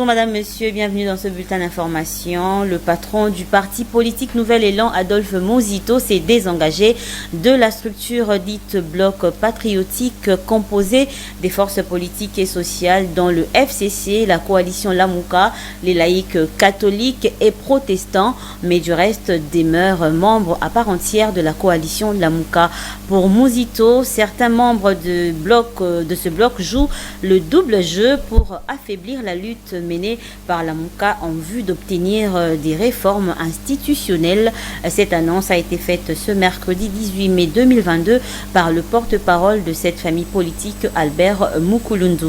madame, monsieur, bienvenue dans ce bulletin d'information. Le patron du parti politique Nouvel Élan, Adolphe Muzito, s'est désengagé de la structure dite Bloc patriotique composée des forces politiques et sociales dont le FCC, la coalition Lamuka, les laïcs catholiques et protestants, mais du reste demeure membre à part entière de la coalition Lamuka. Pour Muzito, certains membres de ce bloc jouent le double jeu pour affaiblir la lutte menée par Lamuka en vue d'obtenir des réformes institutionnelles. Cette annonce a été faite ce mercredi 18 mai 2022 par le porte-parole de cette famille politique, Albert Mukulundu.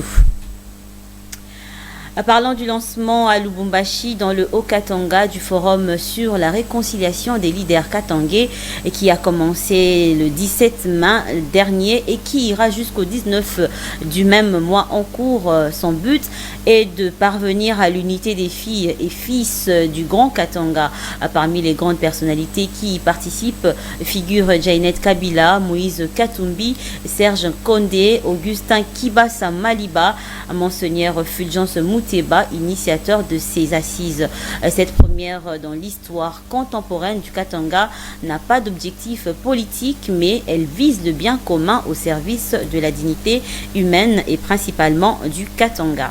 Parlant du lancement à Lubumbashi dans le Haut-Katanga du forum sur la réconciliation des leaders katangais qui a commencé le 17 mai dernier et qui ira jusqu'au 19 du même mois en cours, son but est de parvenir à l'unité des filles et fils du Grand Katanga. Parmi les grandes personnalités qui y participent figurent Jainet Kabila, Moïse Katumbi, Serge Kondé, Augustin Kibasa Maliba, Monseigneur Fulgence Mouteba, initiateur de ces assises. Cette première dans l'histoire contemporaine du Katanga n'a pas d'objectif politique, mais elle vise le bien commun au service de la dignité humaine et principalement du Katanga.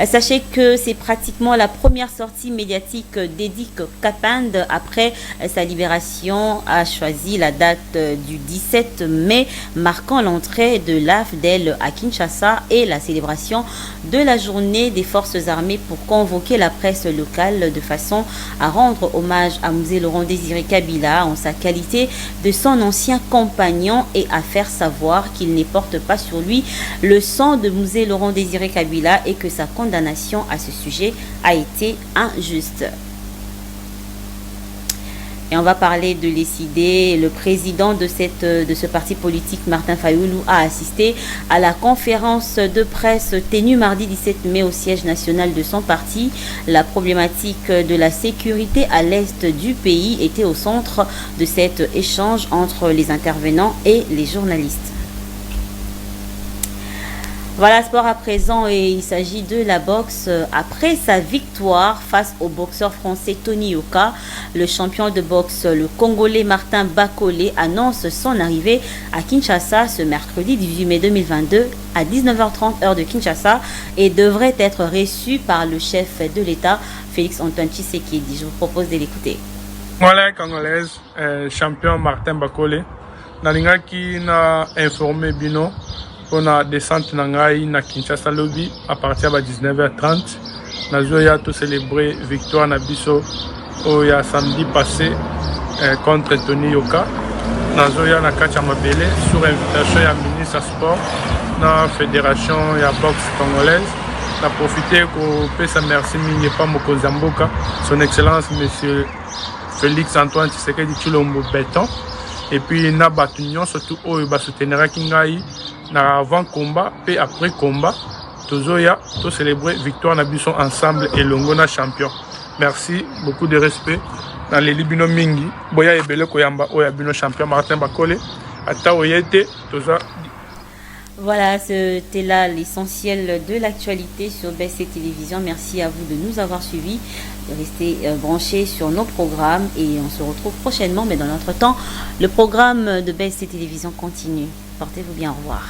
Sachez que c'est pratiquement la première sortie médiatique d'Edik Kapand après sa libération, a choisi la date du 17 mai, marquant l'entrée de l'AFDEL à Kinshasa et la célébration de la journée des forces armées pour convoquer la presse locale de façon à rendre hommage à Mzee Laurent Désiré Kabila en sa qualité de son ancien compagnon et à faire savoir qu'il ne porte pas sur lui le sang de Mzee Laurent Désiré Kabila et que sa condamnation à ce sujet a été injuste. Et on va parler de l'ECD. Le président de ce parti politique, Martin Fayoulou, a assisté à la conférence de presse tenue mardi 17 mai au siège national de son parti. La problématique de la sécurité à l'est du pays était au centre de cet échange entre les intervenants et les journalistes. Voilà, sport à présent, et il s'agit de la boxe. Après sa victoire face au boxeur français Tony Yoka, le champion de boxe, le Congolais Martin Bakolé, annonce son arrivée à Kinshasa ce mercredi 18 mai 2022 à 19h30 heure de Kinshasa et devrait être reçu par le chef de l'État, Félix Antoine Tshisekedi. Je vous propose de l'écouter. Voilà, Congolaise, champion Martin Bakolé. Nalinga qui n'a informé Bino. On a descente Nangai na Kinshasa lobby à partir de 19h30. Nazoya tout célébrer victoire Nabiso au ya samedi passé contre Tony Yoka. Nazoya na Kacha Mabele sur invitation ya ministre sport na fédération ya boxe congolaise. Na profité ko pesa merci mingi pa Mokozamboka, son excellence monsieur Félix Antoine Tshisekedi Tshilombo Béton. Et puis na batunion surtout au ba soutenir Kingai. Avant combat et après combat, Tozoya, tout célébrer victoire Nabiso ensemble et Longona champion. Merci, beaucoup de respect. Dans les Libino Mingi, Boya et Bele Koyamba, Oya Bino champion Martin Bakolé, Ata Oyete, Toza. Voilà, c'était là l'essentiel de l'actualité sur BSC Télévision. Merci à vous de nous avoir suivis. Restez branchés sur nos programmes et on se retrouve prochainement. Mais dans notre temps, le programme de BSC Télévision continue. Portez-vous bien, au revoir.